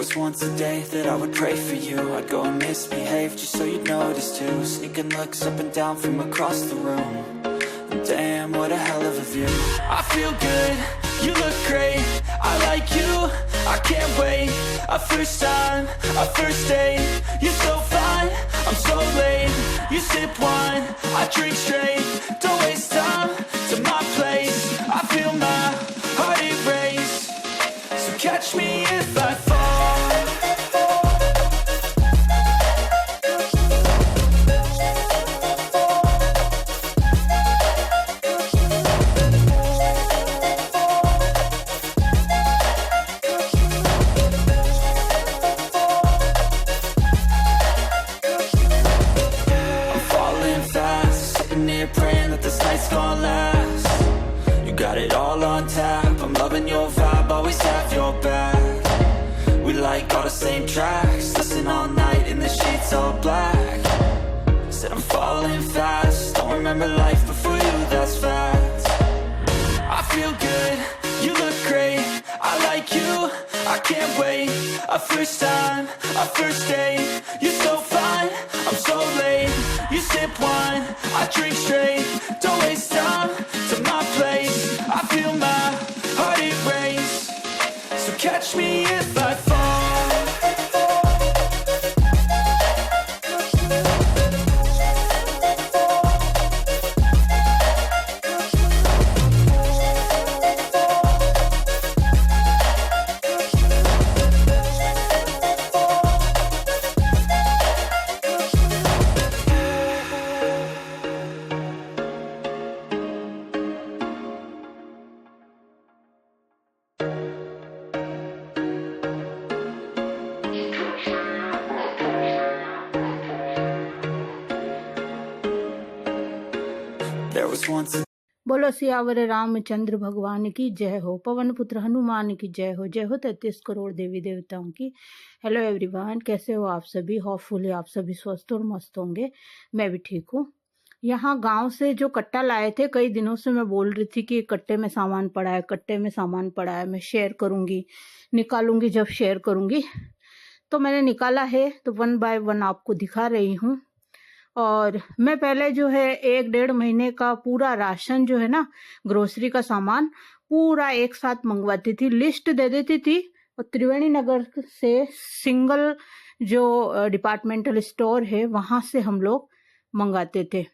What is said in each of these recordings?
was once a day that I would pray for you. I'd go and misbehave just so you'd notice too. Sneaking looks up and down from across the room. And damn, what a hell of a view. I feel good, you look great, I like you, I can't wait. A first time, a first date, you're so fine, I'm so late. You sip wine, I drink straight. Don't waste time to my place. I feel my heart erase. So catch me if I fall. Praying that this night's gonna last. You got it all on tap, I'm loving your vibe, always have your back. We like all the same tracks, listen all night in the sheets all black. Said I'm falling fast, don't remember life before you, that's fact. I feel good, you look great, I like you, I can't wait. A first time, a first date, you're so fine, I'm so late. You sip wine, I drink straight. Don't waste time to my place. I feel my heart erase. So catch me if I fall. There was once a बोलो सियावर रामचंद्र भगवान की जय हो, पवन पुत्र हनुमान की जय हो, जय हो 33 करोड़ देवी देवताओं की। हेलो एवरीवन, कैसे हो आप सभी? होपफुली आप सभी स्वस्थ और मस्त होंगे। मैं भी ठीक हूँ। यहाँ गांव से जो कट्टा लाए थे, कई दिनों से मैं बोल रही थी कि कट्टे में सामान पड़ा है, कट्टे में सामान पड़ा है, मैं शेयर करूंगी, निकालूंगी जब शेयर करूंगी। तो मैंने निकाला है, तो 1 बाय 1 आपको दिखा रही हूँ। और मैं पहले जो है 1-1.5 महीने का पूरा राशन जो है ना, ग्रोसरी का सामान पूरा एक साथ मंगवाती थी, लिस्ट दे देती थी। और त्रिवेणी नगर से सिंगल जो डिपार्टमेंटल स्टोर है वहां से हम लोग मंगाते थे।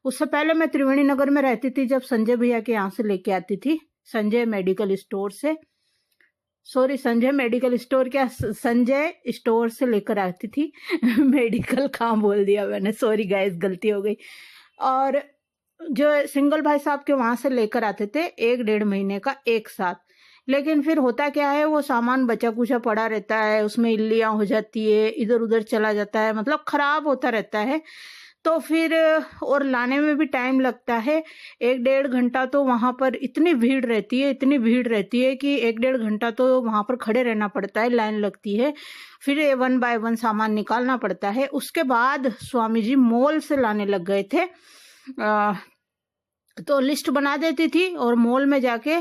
उससे पहले मैं त्रिवेणी नगर में रहती थी, जब संजय भैया के यहाँ से लेके आती थी, संजय मेडिकल स्टोर से। सॉरी, संजय मेडिकल स्टोर क्या, संजय स्टोर से लेकर आती थी। मेडिकल कहाँ बोल दिया मैंने, सॉरी गाइस, गलती हो गई। और जो सिंगल भाई साहब के वहां से लेकर आते थे 1-1.5 महीने का एक साथ। लेकिन फिर होता क्या है, वो सामान बचा कुचा पड़ा रहता है, उसमें इल्लियां हो जाती है, इधर उधर चला जाता है, मतलब खराब होता रहता है। तो फिर और लाने में भी टाइम लगता है। 1-1.5 घंटा तो वहां पर इतनी भीड़ रहती है, इतनी भीड़ रहती है कि 1-1.5 घंटा तो वहां पर खड़े रहना पड़ता है, लाइन लगती है। फिर 1 बाय 1 सामान निकालना पड़ता है। उसके बाद स्वामी जी मॉल से लाने लग गए थे। तो लिस्ट बना देती थी और मॉल में जाके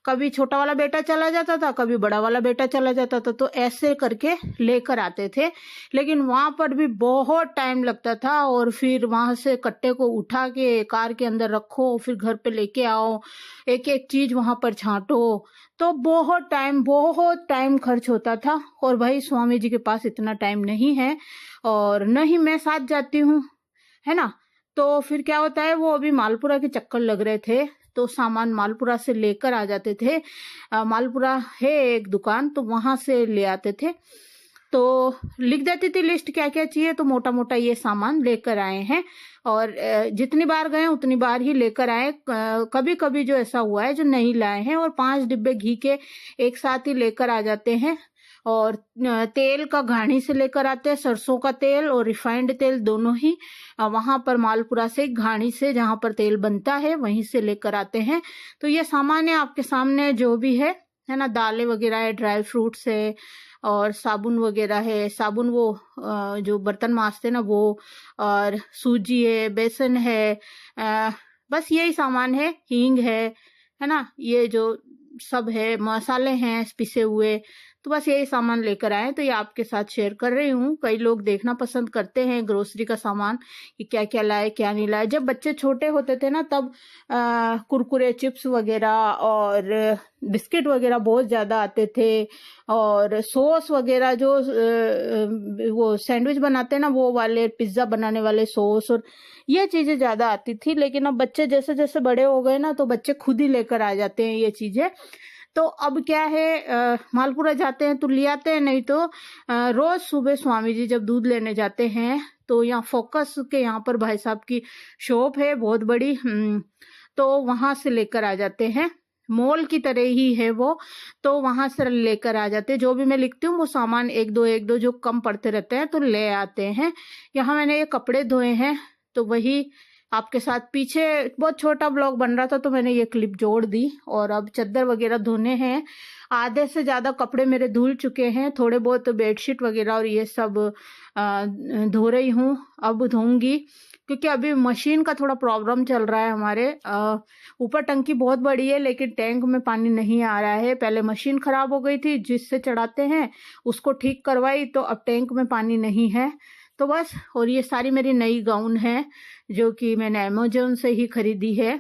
कभी छोटा वाला बेटा चला जाता था, कभी बड़ा वाला बेटा चला जाता था, तो ऐसे करके लेकर आते थे। लेकिन वहां पर भी बहुत टाइम लगता था। और फिर वहां से कट्टे को उठा के कार के अंदर रखो, फिर घर पे लेके आओ, एक एक चीज वहां पर छांटो, तो बहुत टाइम खर्च होता था। और भाई स्वामी जी के पास इतना टाइम नहीं है, और न ही मैं साथ जाती हूँ, है ना। तो फिर क्या होता है, वो अभी मालपुरा के चक्कर लग रहे थे, तो सामान मालपुरा से लेकर आ जाते थे। मालपुरा है एक दुकान, तो वहां से ले आते थे। तो लिख देती थी लिस्ट क्या क्या चाहिए, तो मोटा मोटा ये सामान लेकर आए हैं। और जितनी बार गए उतनी बार ही लेकर आए। कभी कभी जो ऐसा हुआ है जो नहीं लाए हैं। और 5 डिब्बे घी के एक साथ ही लेकर आ जाते हैं। और तेल का घानी से लेकर आते हैं, सरसों का तेल और रिफाइंड तेल दोनों ही वहां पर मालपुरा से घानी से, जहां पर तेल बनता है, वहीं से लेकर आते हैं। तो ये सामान है आपके सामने, जो भी है ना। दालें वगैरह है, ड्राई फ्रूट्स है, और साबुन वगैरह है, साबुन वो जो बर्तन मांजते ना वो, और सूजी है, बेसन है, बस यही सामान है। हींग है ना, ये जो सब है, मसाले हैं पिसे हुए। तो बस यही सामान लेकर आए, तो ये आपके साथ शेयर कर रही हूँ। कई लोग देखना पसंद करते हैं ग्रोसरी का सामान कि क्या क्या लाए क्या नहीं लाए। जब बच्चे छोटे होते थे ना तब कुरकुरे चिप्स वगैरह और बिस्किट वगैरह बहुत ज़्यादा आते थे, और सॉस वगैरह जो वो सैंडविच बनाते हैं ना वो वाले, पिज्ज़ा बनाने वाले सॉस और ये चीज़ें ज़्यादा आती थी। लेकिन अब बच्चे जैसे जैसे बड़े हो गए ना तो बच्चे खुद ही लेकर आ जाते हैं ये चीज़ें। तो अब क्या है, मालपुरा जाते हैं तो ले आते हैं, नहीं तो रोज सुबह स्वामी जी जब दूध लेने जाते हैं तो यहाँ फोकस के यहाँ पर भाई साहब की शॉप है बहुत बड़ी, तो वहां से लेकर आ जाते हैं। मॉल की तरह ही है वो, तो वहां से लेकर आ जाते हैं। जो भी मैं लिखती हूँ वो सामान एक दो जो कम पड़ते रहते हैं तो ले आते हैं। यहाँ मैंने ये कपड़े धोए हैं तो वही आपके साथ, पीछे बहुत छोटा ब्लॉग बन रहा था तो मैंने ये क्लिप जोड़ दी। और अब चादर वगैरह धोने हैं, आधे से ज़्यादा कपड़े मेरे धुल चुके हैं, थोड़े बहुत बेडशीट वगैरह और ये सब धो रही हूँ, अब धोऊंगी क्योंकि अभी मशीन का थोड़ा प्रॉब्लम चल रहा है हमारे। ऊपर टंकी बहुत बड़ी है लेकिन टैंक में पानी नहीं आ रहा है। पहले मशीन खराब हो गई थी जिससे चढ़ाते हैं, उसको ठीक करवाई तो अब टैंक में पानी नहीं है। तो बस, और ये सारी मेरी नई गाउन है जो कि मैंने अमेजोन से ही खरीदी है।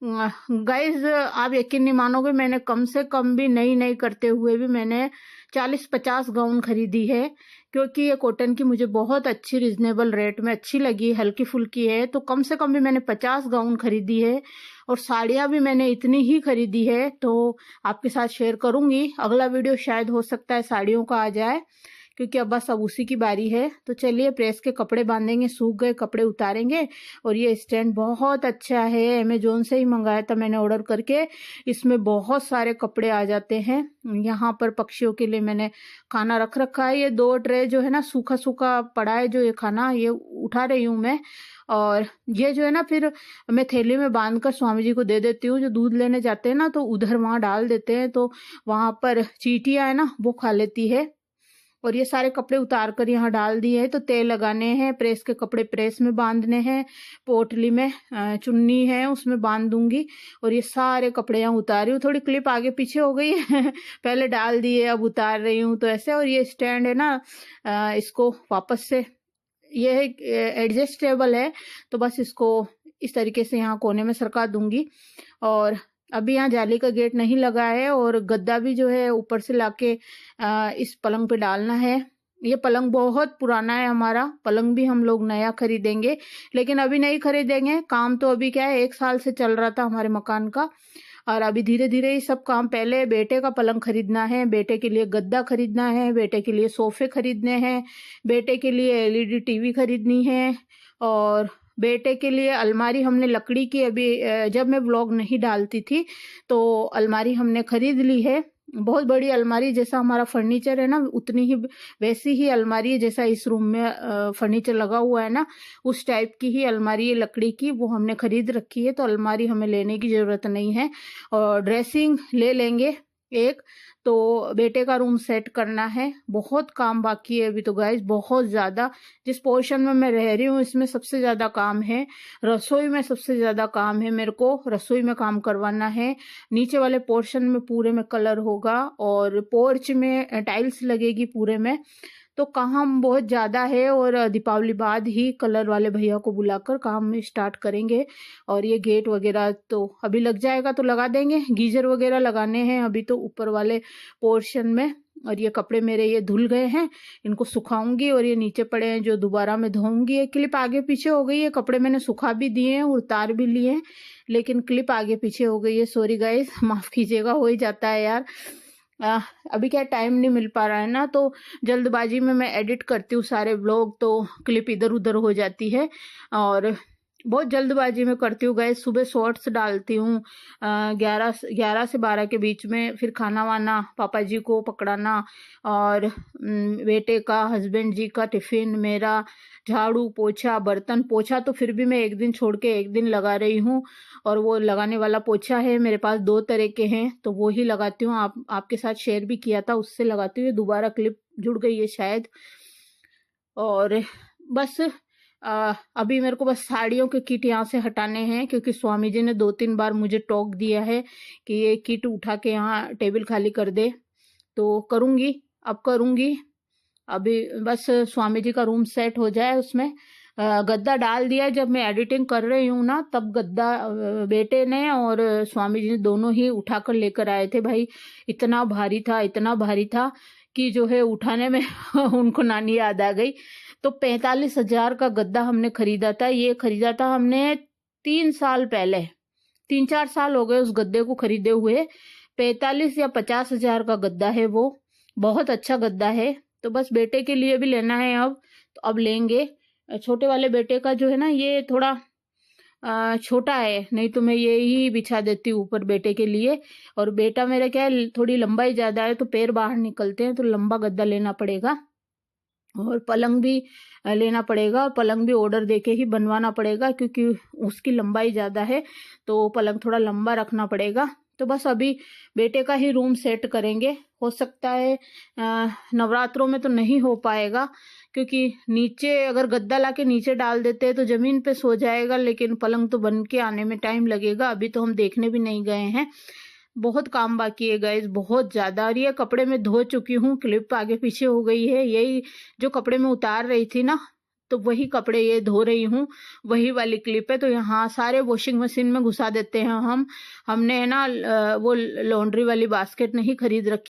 गाइज आप यकीन नहीं मानोगे, मैंने कम से कम भी नई करते हुए भी मैंने 40-50 गाउन खरीदी है, क्योंकि ये कॉटन की मुझे बहुत अच्छी रिजनेबल रेट में अच्छी लगी, हल्की फुल्की है। तो कम से कम भी मैंने 50 गाउन खरीदी है और साड़ियाँ भी मैंने इतनी ही खरीदी है, तो आपके साथ शेयर करूंगी। अगला वीडियो शायद हो सकता है साड़ियों का आ जाए, क्योंकि अब बस अब उसी की बारी है। तो चलिए प्रेस के कपड़े बांधेंगे, सूख गए कपड़े उतारेंगे। और ये स्टैंड बहुत अच्छा है, अमेजोन से ही मंगाया था मैंने ऑर्डर करके। इसमें बहुत सारे कपड़े आ जाते हैं। यहाँ पर पक्षियों के लिए मैंने खाना रख रखा है। ये 2 ट्रे जो है ना सूखा सूखा पड़ा है, जो ये खाना ये उठा रही हूँ मैं। और ये जो है ना फिर मैं थैली में बांध कर स्वामी जी को दे देती हूँ। जो दूध लेने जाते हैं ना तो उधर वहाँ डाल देते हैं, तो वहाँ पर चींटियाँ है ना वो खा लेती है। और ये सारे कपड़े उतार कर यहाँ डाल दिए हैं। तो तेल लगाने हैं, प्रेस के कपड़े प्रेस में बांधने हैं, पोटली में चुन्नी है उसमें बांध दूंगी। और ये सारे कपड़े यहाँ उतार रही हूँ, थोड़ी क्लिप आगे पीछे हो गई है पहले डाल दिए अब उतार रही हूँ तो ऐसे। और ये स्टैंड है ना, इसको वापस से, ये एडजस्टेबल है तो बस इसको इस तरीके से यहाँ कोने में सरका दूंगी। और अभी यहाँ जाली का गेट नहीं लगा है, और गद्दा भी जो है ऊपर से लाके इस पलंग पे डालना है। ये पलंग बहुत पुराना है हमारा, पलंग भी हम लोग नया खरीदेंगे, लेकिन अभी नहीं खरीदेंगे। काम तो अभी क्या है 1 साल से चल रहा था हमारे मकान का, और अभी धीरे धीरे ये सब काम, पहले बेटे का पलंग खरीदना है, बेटे के लिए गद्दा खरीदना है, बेटे के लिए सोफे खरीदने हैं, बेटे के लिए LED टीवी खरीदनी है, और बेटे के लिए अलमारी हमने लकड़ी की, अभी जब मैं व्लॉग नहीं डालती थी तो अलमारी हमने खरीद ली है। बहुत बड़ी अलमारी, जैसा हमारा फर्नीचर है ना उतनी ही वैसी ही अलमारी है, जैसा इस रूम में फर्नीचर लगा हुआ है ना उस टाइप की ही अलमारी है लकड़ी की, वो हमने खरीद रखी है। तो अलमारी हमें लेने की ज़रूरत नहीं है। और ड्रेसिंग ले लेंगे एक, तो बेटे का रूम सेट करना है, बहुत काम बाकी है अभी तो गाइस, बहुत ज़्यादा। जिस पोर्शन में मैं रह रही हूँ इसमें सबसे ज़्यादा काम है, रसोई में सबसे ज़्यादा काम है, मेरे को रसोई में काम करवाना है। नीचे वाले पोर्शन में पूरे में कलर होगा, और पोर्च में टाइल्स लगेगी पूरे में। तो काम बहुत ज़्यादा है, और दीपावली बाद ही कलर वाले भैया को बुलाकर काम स्टार्ट करेंगे। और ये गेट वगैरह तो अभी लग जाएगा तो लगा देंगे, गीजर वगैरह लगाने हैं अभी तो ऊपर वाले पोर्शन में। और ये कपड़े मेरे ये धुल गए हैं, इनको सुखाऊंगी, और ये नीचे पड़े हैं जो दोबारा मैं धोऊंगी। ये क्लिप आगे पीछे हो गई है, कपड़े मैंने सुखा भी दिए हैं, उतार भी लिए हैं, लेकिन क्लिप आगे पीछे हो गई है। सॉरी गाइस, माफ़ कीजिएगा, हो ही जाता है यार। अभी क्या टाइम नहीं मिल पा रहा है ना, तो जल्दबाजी में मैं एडिट करती हूँ सारे व्लॉग, तो क्लिप इधर उधर हो जाती है, और बहुत जल्दबाजी में करती हूँ गाइस। सुबह शॉर्ट्स डालती हूँ 11 से 12 के बीच में, फिर खाना वाना पापा जी को पकड़ाना, और बेटे का, हस्बैंड जी का टिफ़िन, मेरा झाड़ू पोछा, बर्तन पोछा तो फिर भी मैं एक दिन छोड़ के एक दिन लगा रही हूँ। और वो लगाने वाला पोछा है मेरे पास 2 तरह के हैं, तो वो ही लगाती हूँ। आपके साथ शेयर भी किया था, उससे लगाती हूँ। दोबारा क्लिप जुड़ गई है शायद। और बस अभी मेरे को बस साड़ियों के किट यहाँ से हटाने हैं, क्योंकि स्वामी जी ने 2-3 बार मुझे टोक दिया है कि ये किट उठा के यहाँ टेबल खाली कर दे। तो करूँगी, अब करूँगी। अभी बस स्वामी जी का रूम सेट हो जाए, उसमें गद्दा डाल दिया। जब मैं एडिटिंग कर रही हूँ ना, तब गद्दा बेटे ने और स्वामी जी ने दोनों ही उठाकर लेकर आए थे। भाई इतना भारी था, इतना भारी था कि जो है उठाने में उनको नानी याद आ गई। तो 45,000 का गद्दा हमने खरीदा था। ये खरीदा था हमने 3 साल पहले, 3-4 साल हो गए उस गद्दे को खरीदे हुए। 45 या 50,000 का गद्दा है वो, बहुत अच्छा गद्दा है। तो बस बेटे के लिए भी लेना है अब, तो अब लेंगे। छोटे वाले बेटे का जो है ना, ये थोड़ा छोटा है, नहीं तो मैं ये ही बिछा देती हूँ ऊपर बेटे के लिए। और बेटा मेरा क्या है, थोड़ी लंबाई ज़्यादा है तो पैर बाहर निकलते हैं, तो लंबा गद्दा लेना पड़ेगा। और पलंग भी लेना पड़ेगा, पलंग भी ऑर्डर देके ही बनवाना पड़ेगा, क्योंकि उसकी लंबाई ज़्यादा है तो पलंग थोड़ा लंबा रखना पड़ेगा। तो बस अभी बेटे का ही रूम सेट करेंगे। हो सकता है नवरात्रों में तो नहीं हो पाएगा, क्योंकि नीचे अगर गद्दा लाके नीचे डाल देते हैं तो ज़मीन पे सो जाएगा, लेकिन पलंग तो बन के आने में टाइम लगेगा। अभी तो हम देखने भी नहीं गए हैं, बहुत काम बाकी है गाइस, बहुत ज़्यादा। और ये कपड़े मैं धो चुकी हूँ, क्लिप आगे पीछे हो गई है। यही जो कपड़े मैं उतार रही थी ना, तो वही कपड़े ये धो रही हूँ, वही वाली क्लिप है। तो यहाँ सारे वॉशिंग मशीन में घुसा देते हैं हमने है ना, वो लॉन्ड्री वाली बास्केट नहीं खरीद रखी।